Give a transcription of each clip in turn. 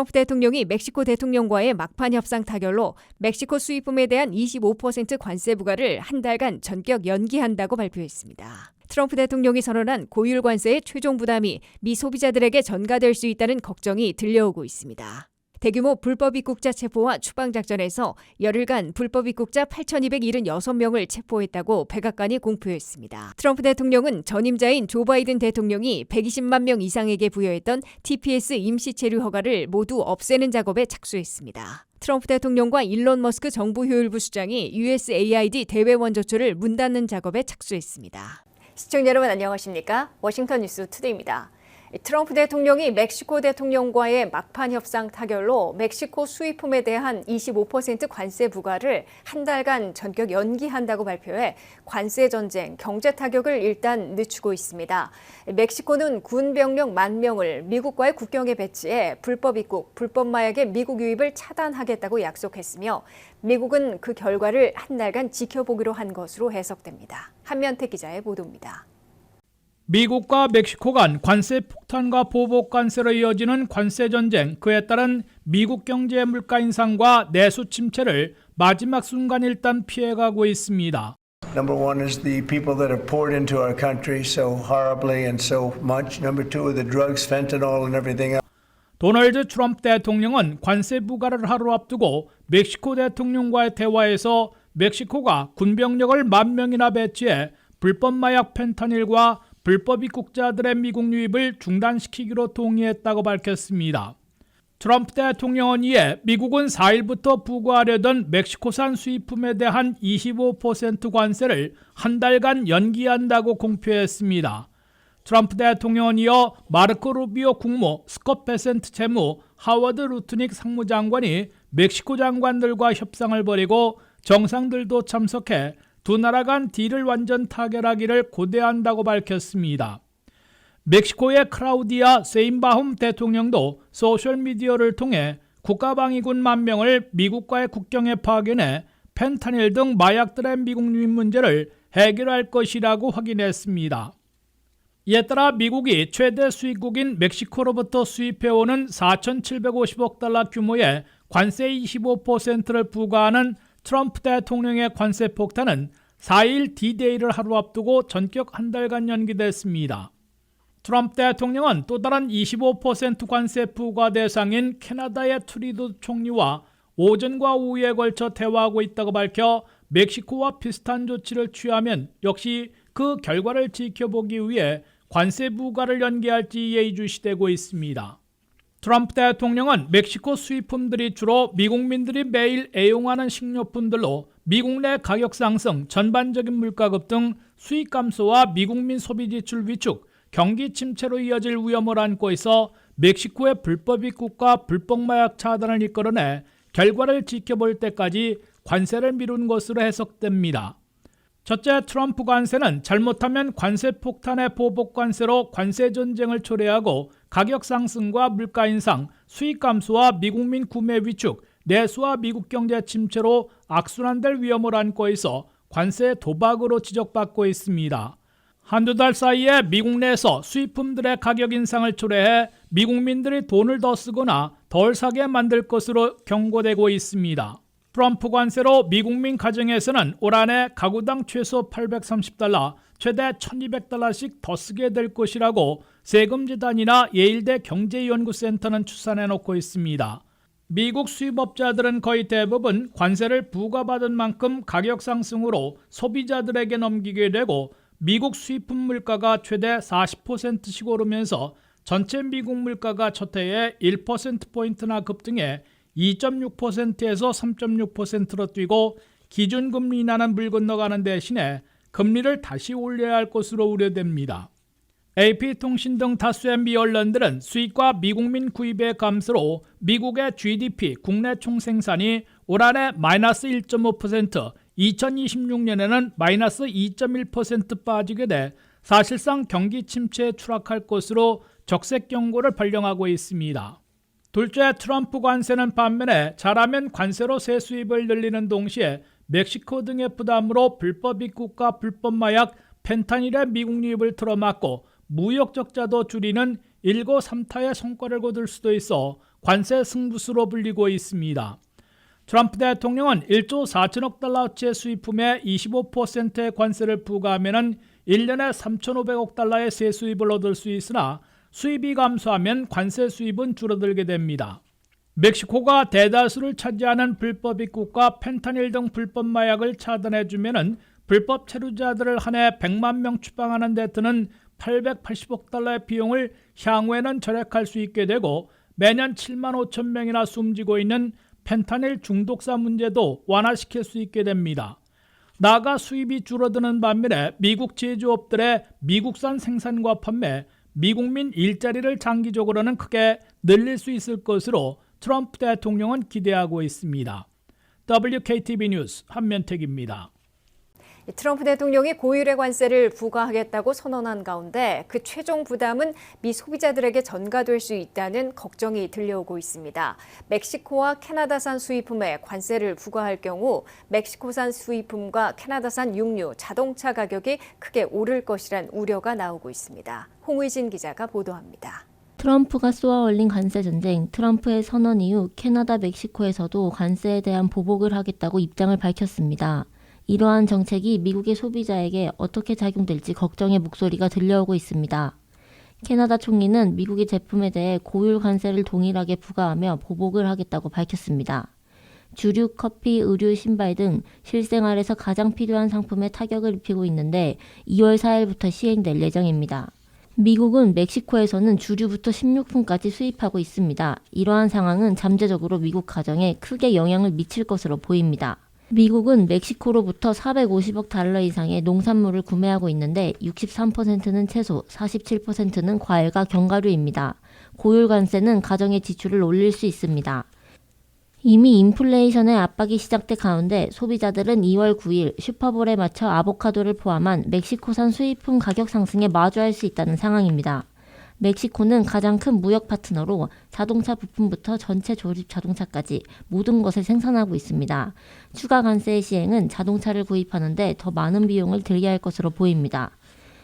트럼프 대통령이 멕시코 대통령과의 막판 협상 타결로 멕시코 수입품에 대한 25% 관세 부과를 한 달간 전격 연기한다고 발표했습니다. 트럼프 대통령이 선언한 고율 관세의 최종 부담이 미 소비자들에게 전가될 수 있다는 걱정이 들려오고 있습니다. 대규모 불법 입국자 체포와 추방작전에서 열흘간 불법 입국자 8,276명을 체포했다고 백악관이 공표했습니다. 트럼프 대통령은 전임자인 조 바이든 대통령이 120만 명 이상에게 부여했던 TPS 임시 체류 허가를 모두 없애는 작업에 착수했습니다. 트럼프 대통령과 일론 머스크 정부효율부 수장이 USAID 대외 원조초를 문 닫는 작업에 착수했습니다. 시청자 여러분 안녕하십니까? 워싱턴 뉴스 투데이입니다. 트럼프 대통령이 멕시코 대통령과의 막판 협상 타결로 멕시코 수입품에 대한 25% 관세 부과를 한 달간 전격 연기한다고 발표해 관세 전쟁, 경제 타격을 일단 늦추고 있습니다. 멕시코는 군 병력 10,000명을 미국과의 국경에 배치해 불법 입국, 불법 마약의 미국 유입을 차단하겠다고 약속했으며 미국은 그 결과를 한 달간 지켜보기로 한 것으로 해석됩니다. 한면태 기자의 보도입니다. 미국과 멕시코 간 관세 폭탄과 보복 관세로 이어지는 관세 전쟁, 그에 따른 미국 경제 물가 인상과 내수 침체를 마지막 순간 일단 피해가고 있습니다. Number one is the people that have poured into our country so horribly and so much. Number two are the drugs, fentanyl and everything else. 도널드 트럼프 대통령은 관세 부과를 하루 앞두고 멕시코 대통령과의 대화에서 멕시코가 군병력을 10,000명이나 배치해 불법 마약 펜타닐과 불법 입국자들의 미국 유입을 중단시키기로 동의했다고 밝혔습니다. 트럼프 대통령은 이에 미국은 4일부터 부과하려던 멕시코산 수입품에 대한 25% 관세를 한 달간 연기한다고 공표했습니다. 트럼프 대통령은 이어 마르코 루비오 국무, 스콧 베센트 재무, 하워드 루트닉 상무장관이 멕시코 장관들과 협상을 벌이고 정상들도 참석해 두 나라 간 딜을 완전 타결하기를 고대한다고 밝혔습니다. 멕시코의 크라우디아 세인바훔 대통령도 소셜미디어를 통해 국가방위군 10,000명을 미국과의 국경에 파견해 펜타닐 등 마약들의 미국 유입 문제를 해결할 것이라고 확인했습니다. 이에 따라 미국이 최대 수입국인 멕시코로부터 수입해오는 4,750억 달러 규모의 관세 25%를 부과하는 트럼프 대통령의 관세 폭탄은 4일 D-Day를 하루 앞두고 전격 한 달간 연기됐습니다. 트럼프 대통령은 또 다른 25% 관세 부과 대상인 캐나다의 트루도 총리와 오전과 오후에 걸쳐 대화하고 있다고 밝혀 멕시코와 비슷한 조치를 취하면 역시 그 결과를 지켜보기 위해 관세 부과를 연기할지 예의주시되고 있습니다. 트럼프 대통령은 멕시코 수입품들이 주로 미국민들이 매일 애용하는 식료품들로 미국 내 가격 상승, 전반적인 물가급 등 수익 감소와 미국민 소비 지출 위축, 경기 침체로 이어질 위험을 안고 있어 멕시코의 불법 입국과 불법 마약 차단을 이끌어내 결과를 지켜볼 때까지 관세를 미룬 것으로 해석됩니다. 첫째, 트럼프 관세는 잘못하면 관세 폭탄의 보복 관세로 관세 전쟁을 초래하고 가격 상승과 물가 인상, 수익 감소와 미국민 구매 위축, 내수와 미국 경제 침체로 악순환될 위험을 안고 있어 관세 도박으로 지적받고 있습니다. 한두 달 사이에 미국 내에서 수입품들의 가격 인상을 초래해 미국민들이 돈을 더 쓰거나 덜 사게 만들 것으로 경고되고 있습니다. 트럼프 관세로 미국민 가정에서는 올 한해 가구당 최소 830달러, 최대 1,200달러씩 더 쓰게 될 것이라고 세금재단이나 예일대 경제연구센터는 추산해놓고 있습니다. 미국 수입업자들은 거의 대부분 관세를 부과받은 만큼 가격 상승으로 소비자들에게 넘기게 되고 미국 수입품 물가가 최대 40%씩 오르면서 전체 미국 물가가 첫 해에 1%포인트나 급등해 2.6%에서 3.6%로 뛰고 기준금리 인하는 물 건너가는 대신에 금리를 다시 올려야 할 것으로 우려됩니다. AP통신 등 다수의 미 언론들은 수입과 미국민 구입의 감소로 미국의 GDP, 국내 총생산이 올 한해 마이너스 1.5%, 2026년에는 마이너스 2.1% 빠지게 돼 사실상 경기 침체에 추락할 것으로 적색 경고를 발령하고 있습니다. 둘째, 트럼프 관세는 반면에 잘하면 관세로 세 수입을 늘리는 동시에 멕시코 등의 부담으로 불법 입국과 불법 마약, 펜타닐의 미국 유입을 틀어막고 무역 적자도 줄이는 일거삼타의 성과를 거둘 수도 있어 관세 승부수로 불리고 있습니다. 트럼프 대통령은 1조 4천억 달러어치의 수입품에 25%의 관세를 부과하면 1년에 3,500억 달러의 세 수입을 얻을 수 있으나 수입이 감소하면 관세 수입은 줄어들게 됩니다. 멕시코가 대다수를 차지하는 불법 입국과 펜타닐 등 불법 마약을 차단해주면 불법 체류자들을 한 해 100만 명 추방하는 데 드는 880억 달러의 비용을 향후에는 절약할 수 있게 되고 매년 7만 5천 명이나 숨지고 있는 펜타닐 중독자 문제도 완화시킬 수 있게 됩니다. 나아가 수입이 줄어드는 반면에 미국 제조업들의 미국산 생산과 판매, 미국민 일자리를 장기적으로는 크게 늘릴 수 있을 것으로 트럼프 대통령은 기대하고 있습니다. WKTV 뉴스 한면택입니다. 트럼프 대통령이 고율의 관세를 부과하겠다고 선언한 가운데 그 최종 부담은 미 소비자들에게 전가될 수 있다는 걱정이 들려오고 있습니다. 멕시코와 캐나다산 수입품에 관세를 부과할 경우 멕시코산 수입품과 캐나다산 육류, 자동차 가격이 크게 오를 것이란 우려가 나오고 있습니다. 홍의진 기자가 보도합니다. 트럼프가 쏘아올린 관세 전쟁, 트럼프의 선언 이후 캐나다, 멕시코에서도 관세에 대한 보복을 하겠다고 입장을 밝혔습니다. 이러한 정책이 미국의 소비자에게 어떻게 작용될지 걱정의 목소리가 들려오고 있습니다. 캐나다 총리는 미국의 제품에 대해 고율 관세를 동일하게 부과하며 보복을 하겠다고 밝혔습니다. 주류, 커피, 의류, 신발 등 실생활에서 가장 필요한 상품에 타격을 입히고 있는데 2월 4일부터 시행될 예정입니다. 미국은 멕시코에서는 주류부터 식료품까지 수입하고 있습니다. 이러한 상황은 잠재적으로 미국 가정에 크게 영향을 미칠 것으로 보입니다. 미국은 멕시코로부터 450억 달러 이상의 농산물을 구매하고 있는데 63%는 채소, 47%는 과일과 견과류입니다. 고율 관세는 가정의 지출을 올릴 수 있습니다. 이미 인플레이션의 압박이 시작된 가운데 소비자들은 2월 9일 슈퍼볼에 맞춰 아보카도를 포함한 멕시코산 수입품 가격 상승에 마주할 수 있다는 상황입니다. 멕시코는 가장 큰 무역 파트너로 자동차 부품부터 전체 조립 자동차까지 모든 것을 생산하고 있습니다. 추가 관세의 시행은 자동차를 구입하는데 더 많은 비용을 들게 할 것으로 보입니다.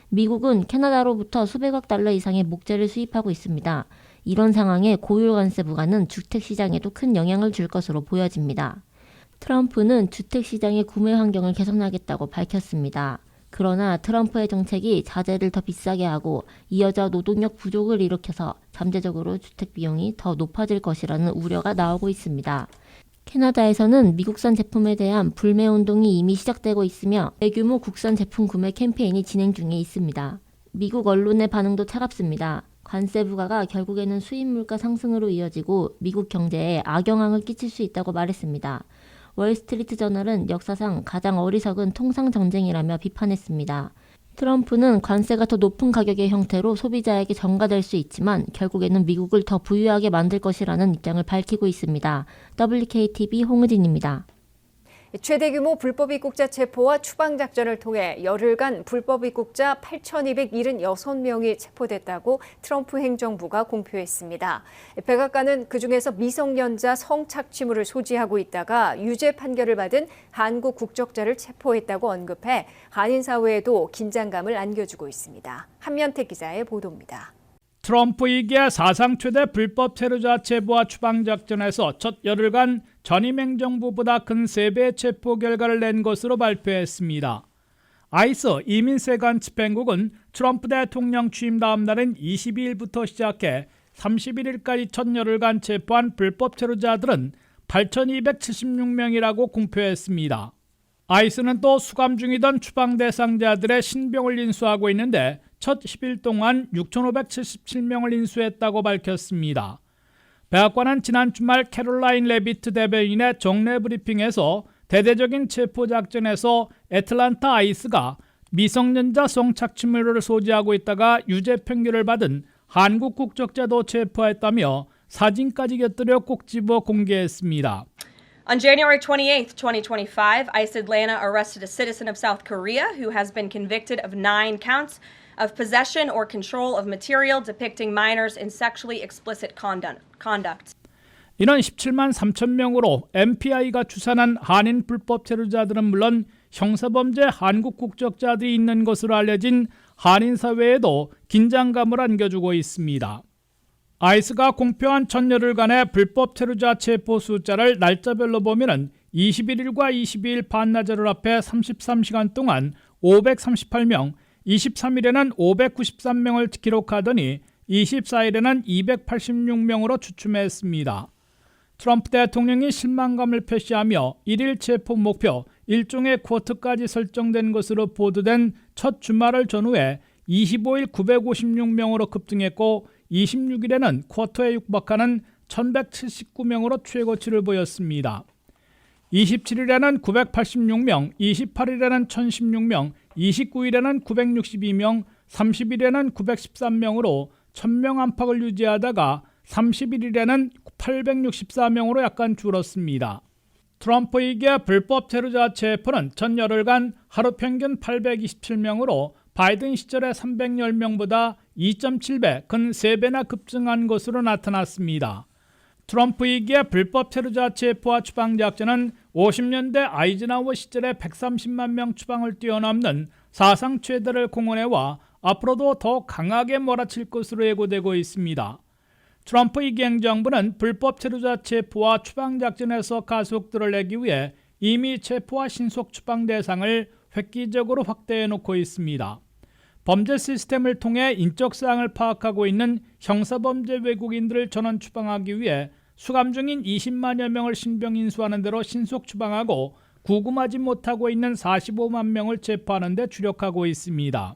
미국은 캐나다로부터 수백억 달러 이상의 목재를 수입하고 있습니다. 이런 상황에 고율 관세 부과는 주택시장에도 큰 영향을 줄 것으로 보여집니다. 트럼프는 주택시장의 구매 환경을 개선하겠다고 밝혔습니다. 그러나 트럼프의 정책이 자재를 더 비싸게 하고 이어져 노동력 부족을 일으켜서 잠재적으로 주택 비용이 더 높아질 것이라는 우려가 나오고 있습니다. 캐나다에서는 미국산 제품에 대한 불매 운동이 이미 시작되고 있으며 대규모 국산 제품 구매 캠페인이 진행 중에 있습니다. 미국 언론의 반응도 차갑습니다. 관세 부과가 결국에는 수입 물가 상승으로 이어지고 미국 경제에 악영향을 끼칠 수 있다고 말했습니다. 월스트리트 저널은 역사상 가장 어리석은 통상 전쟁이라며 비판했습니다. 트럼프는 관세가 더 높은 가격의 형태로 소비자에게 전가될 수 있지만 결국에는 미국을 더 부유하게 만들 것이라는 입장을 밝히고 있습니다. WKTV 홍의진입니다. 최대 규모 불법 입국자 체포와 추방 작전을 통해 열흘간 불법 입국자 8,276명이 체포됐다고 트럼프 행정부가 공표했습니다. 백악관은 그중에서 미성년자 성착취물을 소지하고 있다가 유죄 판결을 받은 한국 국적자를 체포했다고 언급해 한인 사회에도 긴장감을 안겨주고 있습니다. 한면택 기자의 보도입니다. 트럼프 2기 사상 최대 불법 체류자 체포와 추방 작전에서 첫 열흘간 전임 행정부보다 큰 3배의 체포 결과를 낸 것으로 발표했습니다. 아이스 이민세관 집행국은 트럼프 대통령 취임 다음 날인 22일부터 시작해 31일까지 첫 열흘간 체포한 불법 체류자들은 8,276명이라고 공표했습니다. 아이스는 또 수감 중이던 추방 대상자들의 신병을 인수하고 있는데 첫 10일 동안 6,577명을 인수했다고 밝혔습니다. 백악관은 지난 주말 캐롤라인 레비트 대변인의 정례 브리핑에서 대대적인 체포 작전에서 애틀란타 아이스가 미성년자 성착취물을 소지하고 있다가 유죄 판결을 받은 한국 국적자도 체포했다며 사진까지 곁들여 꼭 집어 공개했습니다. On January 28, 2025, ICE Atlanta arrested a citizen of South Korea who has been convicted of 9 counts of possession or control of material depicting minors in sexually explicit conduct. 이는 17만 3천 명으로 MPI가 추산한 한인 불법 체류자들은 물론 형사범죄 한국 국적자들이 있는 것으로 알려진 한인 사회에도 긴장감을 안겨주고 있습니다. 아이스가 공표한 전열흘간의 불법 체류자 체포 숫자를 날짜별로 보면 21일과 22일 반나절을 합해 33시간 동안 538명, 23일에는 593명을 기록하더니 24일에는 286명으로 주춤했습니다. 트럼프 대통령이 실망감을 표시하며 1일 체포 목표, 일종의 쿼터까지 설정된 것으로 보도된 첫 주말을 전후해 25일 956명으로 급등했고 26일에는 쿼터에 육박하는 1179명으로 최고치를 보였습니다. 27일에는 986명, 28일에는 1016명, 29일에는 962명, 30일에는 913명으로 1000명 안팎을 유지하다가 31일에는 864명으로 약간 줄었습니다. 트럼프에게 불법 체류자 체포는 전열흘간 하루 평균 827명으로 바이든 시절의 310명보다 2.7배, 근 3배나 급증한 것으로 나타났습니다. 트럼프에게 불법 체류자 체포와 추방작전은 50년대 아이젠하워 시절의 130만 명 추방을 뛰어넘는 사상 최대를 공언해와 앞으로도 더 강하게 몰아칠 것으로 예고되고 있습니다. 트럼프 이행정부는 불법 체류자 체포와 추방작전에서 가속도를 내기 위해 이미 체포와 신속 추방 대상을 획기적으로 확대해 놓고 있습니다. 범죄 시스템을 통해 인적사항을 파악하고 있는 형사범죄 외국인들을 전원 추방하기 위해 수감 중인 20만여 명을 신병 인수하는 대로 신속 추방하고 구금하지 못하고 있는 45만 명을 체포하는 데 주력하고 있습니다.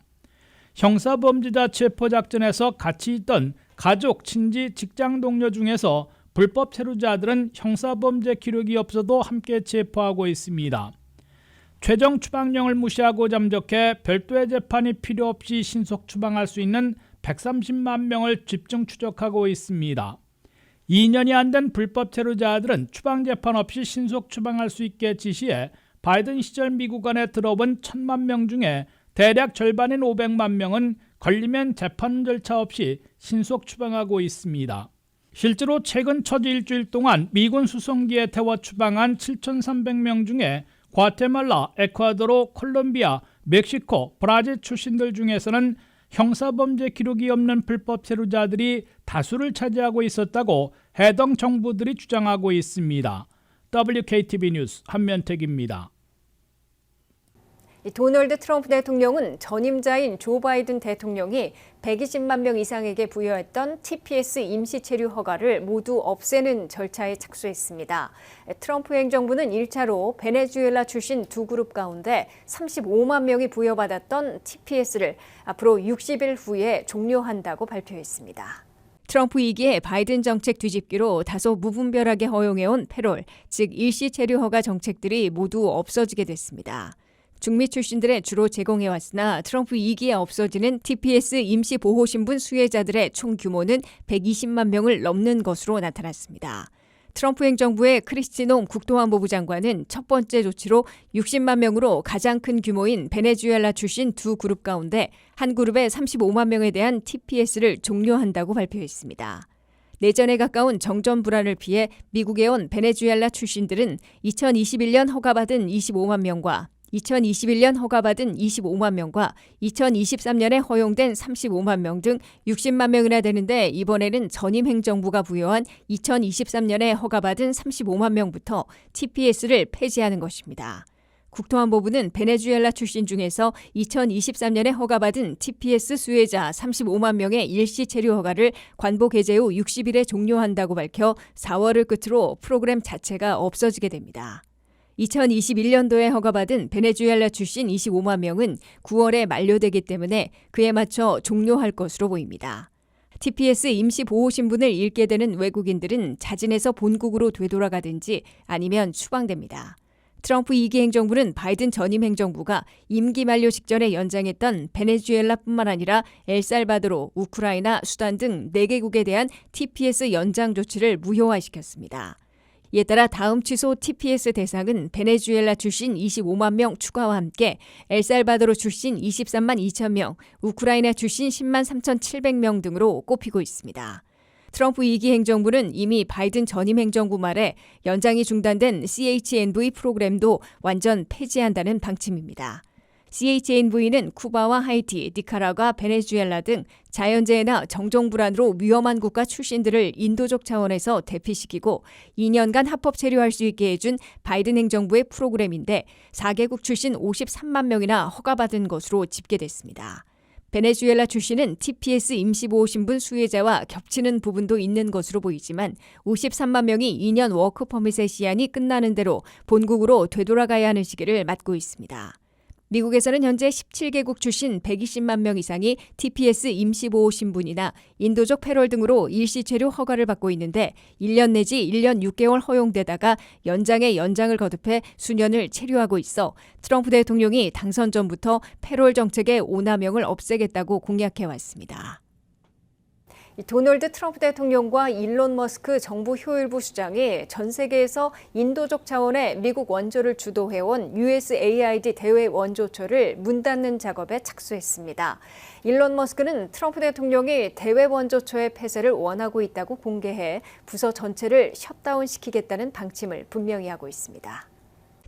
형사범죄자 체포작전에서 같이 있던 가족, 친지, 직장 동료 중에서 불법 체류자들은 형사범죄 기록이 없어도 함께 체포하고 있습니다. 최종 추방령을 무시하고 잠적해 별도의 재판이 필요 없이 신속 추방할 수 있는 130만 명을 집중 추적하고 있습니다. 2년이 안 된 불법 체류자들은 추방 재판 없이 신속 추방할 수 있게 지시해 바이든 시절 미국 안에 들어온 1000만 명 중에 대략 절반인 500만 명은 걸리면 재판 절차 없이 신속 추방하고 있습니다. 실제로 최근 첫 일주일 동안 미군 수송기에 태워 추방한 7,300명 중에 과테말라, 에콰도르, 콜롬비아, 멕시코, 브라질 출신들 중에서는 형사범죄 기록이 없는 불법 체류자들이 다수를 차지하고 있었다고 해당 정부들이 주장하고 있습니다. WKTV 뉴스 한면택입니다. 도널드 트럼프 대통령은 전임자인 조 바이든 대통령이 120만 명 이상에게 부여했던 TPS 임시 체류 허가를 모두 없애는 절차에 착수했습니다. 트럼프 행정부는 1차로 베네수엘라 출신 두 그룹 가운데 35만 명이 부여받았던 TPS를 앞으로 60일 후에 종료한다고 발표했습니다. 트럼프 2기의 바이든 정책 뒤집기로 다소 무분별하게 허용해온 패롤, 즉 일시 체류 허가 정책들이 모두 없어지게 됐습니다. 중미 출신들에 주로 제공해왔으나 트럼프 2기에 없어지는 TPS 임시보호신분 수혜자들의 총 규모는 120만 명을 넘는 것으로 나타났습니다. 트럼프 행정부의 크리스티 놈 국토안보부 장관은 첫 번째 조치로 60만 명으로 가장 큰 규모인 베네수엘라 출신 두 그룹 가운데 한 그룹의 35만 명에 대한 TPS를 종료한다고 발표했습니다. 내전에 가까운 정전 불안을 피해 미국에 온 베네수엘라 출신들은 2021년 허가받은 25만 명과 2021년 허가받은 25만 명과 2023년에 허용된 35만 명 등 60만 명이나 되는데 이번에는 전임 행정부가 부여한 2023년에 허가받은 35만 명부터 TPS를 폐지하는 것입니다. 국토안보부는 베네수엘라 출신 중에서 2023년에 허가받은 TPS 수혜자 35만 명의 일시 체류 허가를 관보 개최 후 60일에 종료한다고 밝혀 4월을 끝으로 프로그램 자체가 없어지게 됩니다. 2021년도에 허가받은 베네수엘라 출신 25만 명은 9월에 만료되기 때문에 그에 맞춰 종료할 것으로 보입니다. TPS 임시보호신분을 잃게 되는 외국인들은 자진해서 본국으로 되돌아가든지 아니면 추방됩니다. 트럼프 2기 행정부는 바이든 전임 행정부가 임기 만료 직전에 연장했던 베네수엘라뿐만 아니라 엘살바도르, 우크라이나, 수단 등 4개국에 대한 TPS 연장 조치를 무효화시켰습니다. 이에 따라 다음 취소 TPS 대상은 베네수엘라 출신 25만 명 추가와 함께 엘살바도르 출신 23만 2천 명, 우크라이나 출신 10만 3,700명 등으로 꼽히고 있습니다. 트럼프 2기 행정부는 이미 바이든 전임 행정부 말에 연장이 중단된 CHNV 프로그램도 완전 폐지한다는 방침입니다. CHNV는 쿠바와 하이티, 니카라과, 베네수엘라 등 자연재해나 정정불안으로 위험한 국가 출신들을 인도적 차원에서 대피시키고 2년간 합법 체류할 수 있게 해준 바이든 행정부의 프로그램인데 4개국 출신 53만 명이나 허가받은 것으로 집계됐습니다. 베네수엘라 출신은 TPS 임시보호 신분 수혜자와 겹치는 부분도 있는 것으로 보이지만 53만 명이 2년 워크퍼밋의 시한이 끝나는 대로 본국으로 되돌아가야 하는 시기를 맞고 있습니다. 미국에서는 현재 17개국 출신 120만 명 이상이 TPS 임시보호 신분이나 인도적 패롤 등으로 일시 체류 허가를 받고 있는데 1년 내지 1년 6개월 허용되다가 연장에 연장을 거듭해 수년을 체류하고 있어 트럼프 대통령이 당선 전부터 패롤 정책의 오남용을 없애겠다고 공약해왔습니다. 도널드 트럼프 대통령과 일론 머스크 정부 효율부 수장이 전 세계에서 인도적 차원의 미국 원조를 주도해온 USAID 대외 원조처를 문 닫는 작업에 착수했습니다. 일론 머스크는 트럼프 대통령이 대외 원조처의 폐쇄를 원하고 있다고 공개해 부서 전체를 셧다운시키겠다는 방침을 분명히 하고 있습니다.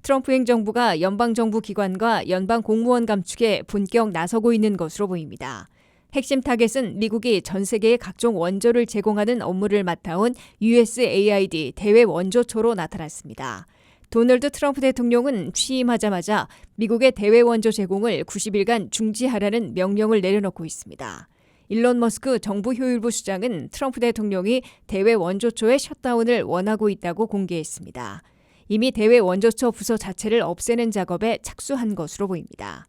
트럼프 행정부가 연방정부 기관과 연방 공무원 감축에 본격 나서고 있는 것으로 보입니다. 핵심 타겟은 미국이 전 세계의 각종 원조를 제공하는 업무를 맡아온 USAID 대외 원조처로 나타났습니다. 도널드 트럼프 대통령은 취임하자마자 미국의 대외 원조 제공을 90일간 중지하라는 명령을 내려놓고 있습니다. 일론 머스크 정부 효율부 수장은 트럼프 대통령이 대외 원조처의 셧다운을 원하고 있다고 공개했습니다. 이미 대외 원조처 부서 자체를 없애는 작업에 착수한 것으로 보입니다.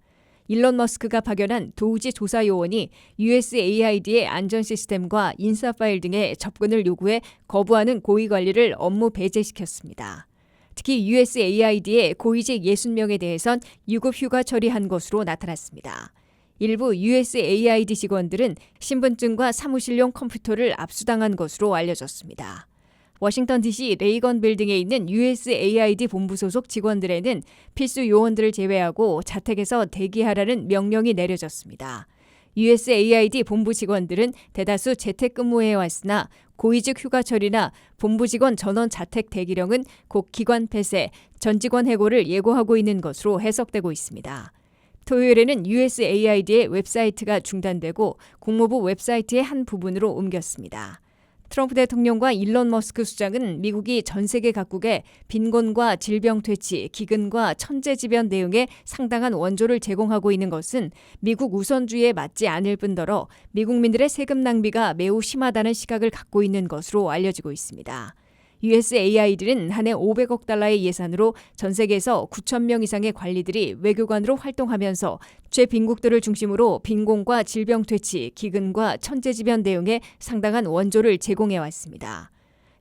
일론 머스크가 파견한 도우지 조사 요원이 USAID의 안전 시스템과 인사 파일 등의 접근을 요구해 거부하는 고위 관리를 업무 배제시켰습니다. 특히 USAID의 고위직 60명에 대해선 유급 휴가 처리한 것으로 나타났습니다. 일부 USAID 직원들은 신분증과 사무실용 컴퓨터를 압수당한 것으로 알려졌습니다. 워싱턴 DC 레이건 빌딩에 있는 USAID 본부 소속 직원들에는 필수 요원들을 제외하고 자택에서 대기하라는 명령이 내려졌습니다. USAID 본부 직원들은 대다수 재택근무해 왔으나 고위직 휴가 처리나 본부 직원 전원 자택 대기령은 곧 기관 폐쇄, 전 직원 해고를 예고하고 있는 것으로 해석되고 있습니다. 토요일에는 USAID의 웹사이트가 중단되고 국무부 웹사이트의 한 부분으로 옮겼습니다. 트럼프 대통령과 일론 머스크 수장은 미국이 전 세계 각국에 빈곤과 질병 퇴치, 기근과 천재지변 대응에 상당한 원조를 제공하고 있는 것은 미국 우선주의에 맞지 않을 뿐더러 미국민들의 세금 낭비가 매우 심하다는 시각을 갖고 있는 것으로 알려지고 있습니다. USAID는 한 해 500억 달러의 예산으로 전 세계에서 9천 명 이상의 관리들이 외교관으로 활동하면서 최빈국들을 중심으로 빈곤과 질병 퇴치, 기근과 천재지변 대응에 상당한 원조를 제공해 왔습니다.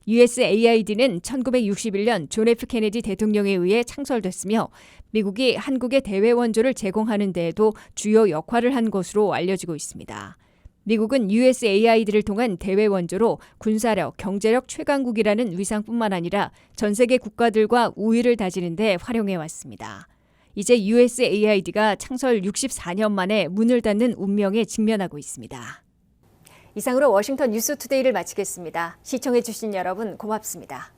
USAID는 1961년 존 F 케네디 대통령에 의해 창설됐으며 미국이 한국에 대외 원조를 제공하는 데에도 주요 역할을 한 것으로 알려지고 있습니다. 미국은 USAID를 통한 대외 원조로 군사력, 경제력 최강국이라는 위상뿐만 아니라 전 세계 국가들과 우위를 다지는 데 활용해 왔습니다. 이제 USAID가 창설 64년 만에 문을 닫는 운명에 직면하고 있습니다. 이상으로 워싱턴 뉴스투데이를 마치겠습니다. 시청해 주신 여러분 고맙습니다.